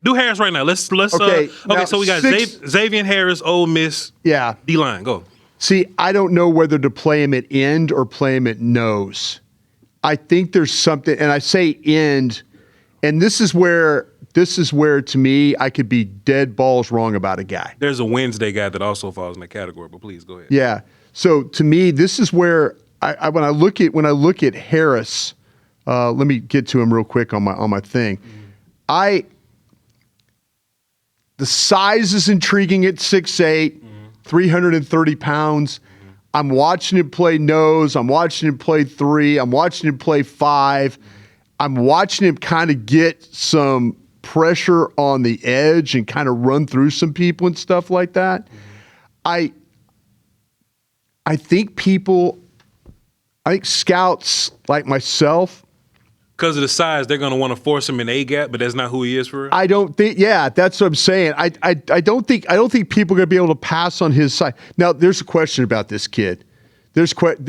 Do Harris right now. Let's Okay, so we got Zxavian Harris, Ole Miss. Yeah. D-line, go. See, I don't know whether to play him at end or play him at nose. I think there's something, and I say end, and this is where to me I could be dead balls wrong about a guy. There's a Wednesday guy that also falls in that category, but please go ahead. Yeah. So to me, this is where when I look at Harris, let me get to him real quick on my thing. The size is intriguing at 6'8", 330 pounds. I'm watching him play nose. I'm watching him play 3. I'm watching him play 5. I'm watching him kind of get some pressure on the edge and kind of run through some people and stuff like that. I think scouts like myself, because of the size, they're going to want to force him in A-gap, but that's not who he is for real? I don't think. Yeah, that's what I'm saying. I don't think people are going to be able to pass on his side. Now, there's a question about this kid.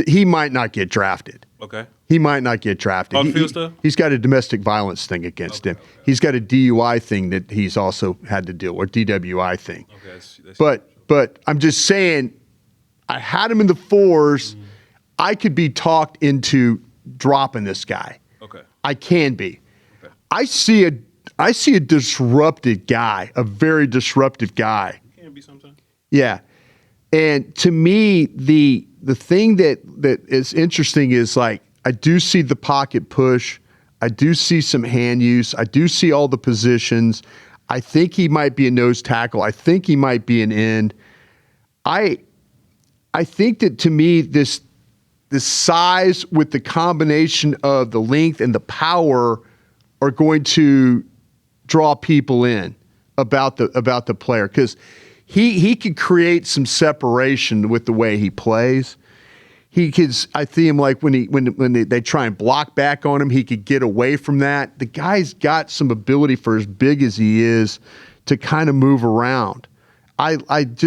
He might not get drafted. Okay. He might not get drafted. On field stuff? He's got a domestic violence thing against him. Okay. He's got a DUI thing that he's also had to deal with, DWI thing. Okay. But I'm just saying, I had him in the 4s. I could be talked into dropping this guy. Okay. I can be. Okay. I see a disrupted guy, a very disruptive guy. You can be sometimes. Yeah. And to me, the thing that is interesting is, like, I do see the pocket push. I do see some hand use. I do see all the positions. I think he might be a nose tackle. I think he might be an end. I think that, to me, this size with the combination of the length and the power are going to draw people in about the player, because he could create some separation with the way he plays. I see him, like, when they try and block back on him, he could get away from that. The guy's got some ability, for as big as he is, to kind of move around. I like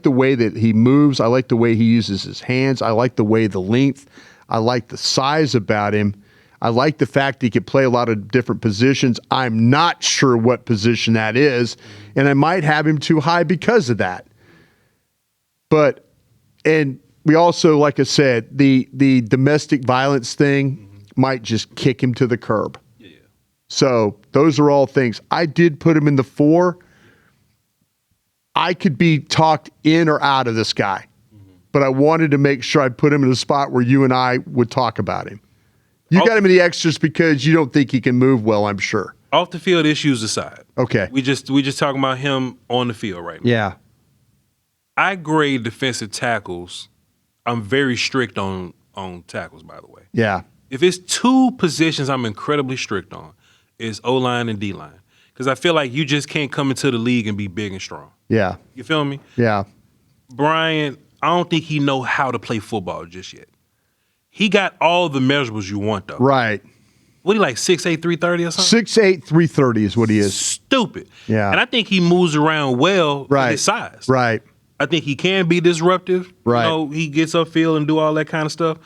the way that he moves. I like the way he uses his hands. I like the length. I like the size about him. I like the fact that he can play a lot of different positions. I'm not sure what position that is, and I might have him too high because of that. And we also, like I said, the domestic violence thing might just kick him to the curb. Yeah. So those are all things. I did put him in the 4. I could be talked in or out of this guy, but I wanted to make sure I put him in a spot where you and I would talk about him. You got him in the extras because you don't think he can move well, I'm sure. Off the field issues aside. Okay. We just talking about him on the field right now. Yeah. I grade defensive tackles. I'm very strict on tackles, by the way. Yeah. If it's 2 positions I'm incredibly strict on, it's O-line and D-line. Because I feel like you just can't come into the league and be big and strong. Yeah. You feel me? Yeah. Bryan, I don't think he know how to play football just yet. He got all the measurables you want, though. Right. What, he like 6'8", 330 or something? 6'8", 330 is what he is. Stupid. Yeah. And I think he moves around well with his size. Right. I think he can be disruptive. Right. You know, he gets upfield and do all that kind of stuff.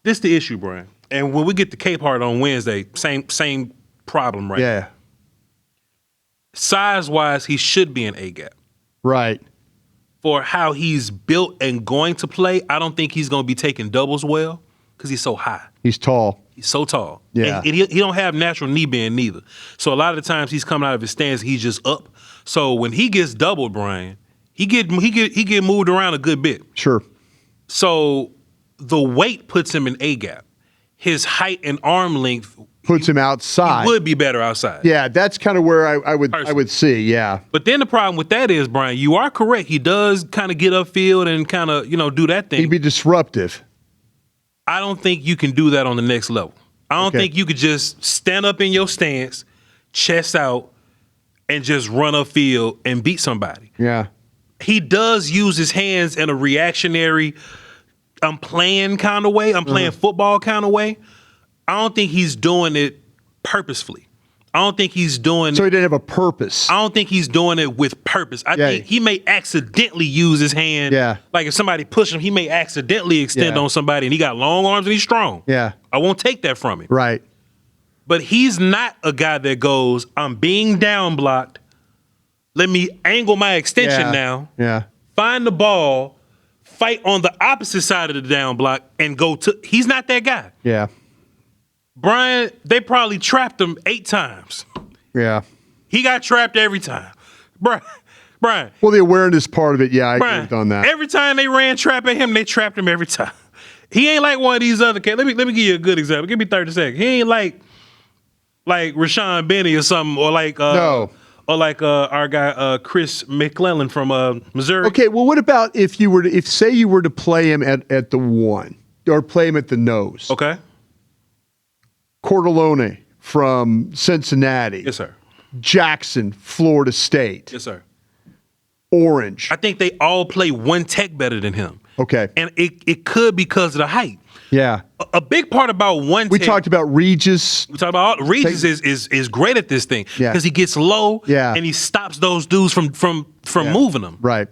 This the issue, Bryan. And when we get to Cape Heart on Wednesday, same problem right now. Yeah. Size-wise, he should be an A-gap. Right. For how he's built and going to play, I don't think he's going to be taking doubles well because he's so high. He's tall. He's so tall. Yeah. And he don't have natural knee bend neither. So a lot of the times he's coming out of his stance, he's just up. So when he gets doubled, Bryan, he get moved around a good bit. Sure. So the weight puts him in A-gap. His height and arm length puts him outside. He would be better outside. Yeah, that's kind of where I would see, yeah. But then the problem with that is, Bryan, you are correct. He does kind of get upfield and kind of, do that thing. He'd be disruptive. I don't think you can do that on the next level. I don't think you could just stand up in your stance, chest out, and just run upfield and beat somebody. Yeah. He does use his hands in a reactionary, I'm playing kind of way. I'm playing football kind of way. I don't think he's doing it purposefully. I don't think he's doing So he didn't have a purpose. I don't think he's doing it with purpose. I think he may accidentally use his hand. Yeah. Like if somebody pushed him, he may accidentally extend on somebody, and he got long arms and he's strong. Yeah. I won't take that from him. Right. But he's not a guy that goes, I'm being down blocked. Let me angle my extension now. Yeah. Find the ball, fight on the opposite side of the down block, and go to. He's not that guy. Yeah. Bryan, they probably trapped him 8 times. Yeah. He got trapped every time. Bryan. Well, the awareness part of it, yeah, I Bryan, agree on that. Every time they ran trap at him, they trapped him every time. He ain't like one of these other cats. Let me give you a good example. Give me 30 seconds. He ain't like Rashawn Benny or something, or like No. or like our guy Chris McClellan from Missouri. Okay, well, what about if say you were to play him at the 1 or play him at the nose? Okay. Cordelone from Cincinnati. Yes, sir. Jackson, Florida State. Yes, sir. Orange. I think they all play one tech better than him. Okay. And it could because of the height. Yeah. A big part about one We tech, talked about Regis. we talked about Regis is great at this thing Yeah. because he gets low Yeah. and he stops those dudes from moving them. Right.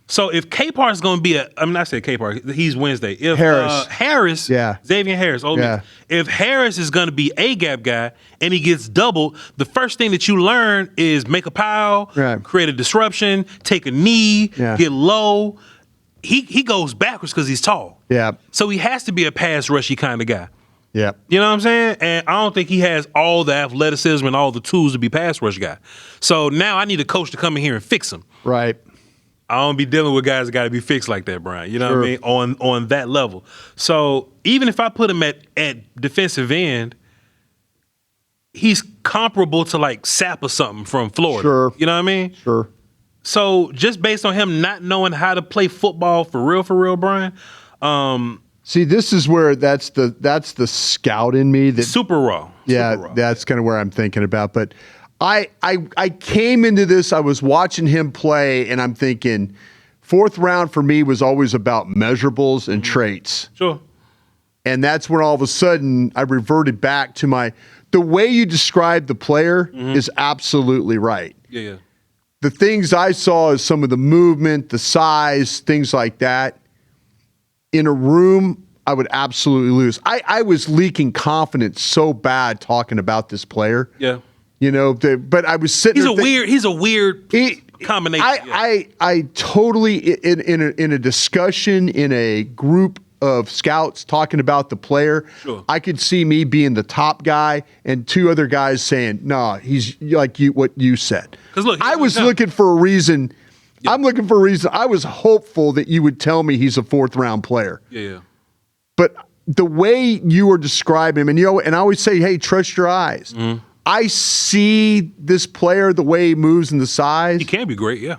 So if K-Par is going to be I said K-Par, he's Wednesday. If Harris. Harris, Yeah. Zxavian Harris, Ole Miss. Yeah. If Harris is going to be a gap guy and he gets doubled, the first thing that you learn is make a pile, Right. create a disruption, take a knee, Yeah. get low. He goes backwards because he's tall. Yeah. So he has to be a pass rushy kind of guy. Yeah. You know what I'm saying? And I don't think he has all the athleticism and all the tools to be pass rush guy. So now I need a coach to come in here and fix him. Right. I don't be dealing with guys that got to be fixed like that, Bryan. You know Sure. what I mean? On that level. So even if I put him at defensive end, he's comparable to like Sapp or something from Florida. Sure. You know what I mean? Sure. So just based on him not knowing how to play football for real, Bryan, See, this is where that's the scout in me that super raw. yeah, Super raw. that's kind of where I'm thinking about. But I came into this, I was watching him play, and I'm thinking 4th round for me was always about measurables and traits. Sure. And that's when all of a sudden I reverted back to the way you describe the player is absolutely right. Yeah. The things I saw is some of the movement, the size, things like that. In a room, I would absolutely lose. I was leaking confidence so bad talking about this player. Yeah. You know, but I was sitting. He's a weird combination. I totally in a discussion in a group of scouts talking about the player. Sure. I could see me being the top guy and 2 other guys saying, "No, he's like what you said." 'Cause look, I was looking for a reason. Yeah. I'm looking for a reason. I was hopeful that you would tell me he's a 4th round player. Yeah. But the way you were describing him, and I always say, hey, trust your eyes. Mm-hmm. I see this player, the way he moves and the size. He can be great, yeah.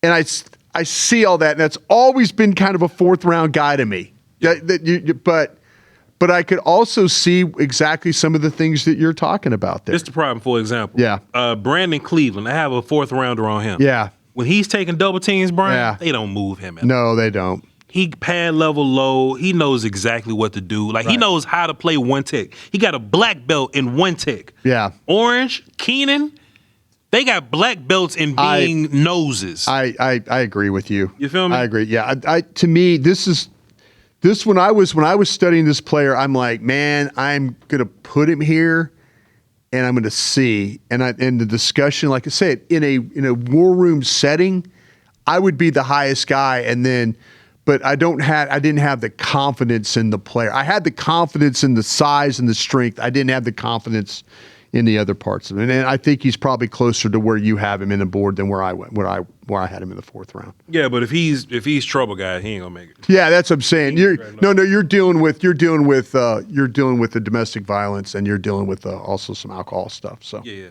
And I see all that. And that's always been kind of a 4th round guy to me. Yeah. But I could also see exactly some of the things that you're talking about there. This is the problem, for example. Yeah. Brandon Cleveland, I have a 4th rounder on him. Yeah. When he's taking double teams, Bryan, Yeah. they don't move him. No, they don't. He pad level low. He knows exactly what to do. Like, he Right. knows how to play one tick. He got a black belt in one tick. Yeah. Orange, Keenan, they got black belts in being noses. I agree with you. You feel me? I agree. Yeah. To me, this when I was studying this player, I'm like, man, I'm gonna put him here, and I'm gonna see. And in the discussion, like I said, in a war room setting, I would be the highest guy, and then. But I didn't have the confidence in the player. I had the confidence in the size and the strength. I didn't have the confidence in the other parts of it. And I think he's probably closer to where you have him in the board than where I went, where I had him in the 4th round. Yeah, but if he's trouble guy, he ain't gonna make it. Yeah, that's what I'm saying. You're dealing with the domestic violence, and you're dealing with also some alcohol stuff. So Yeah.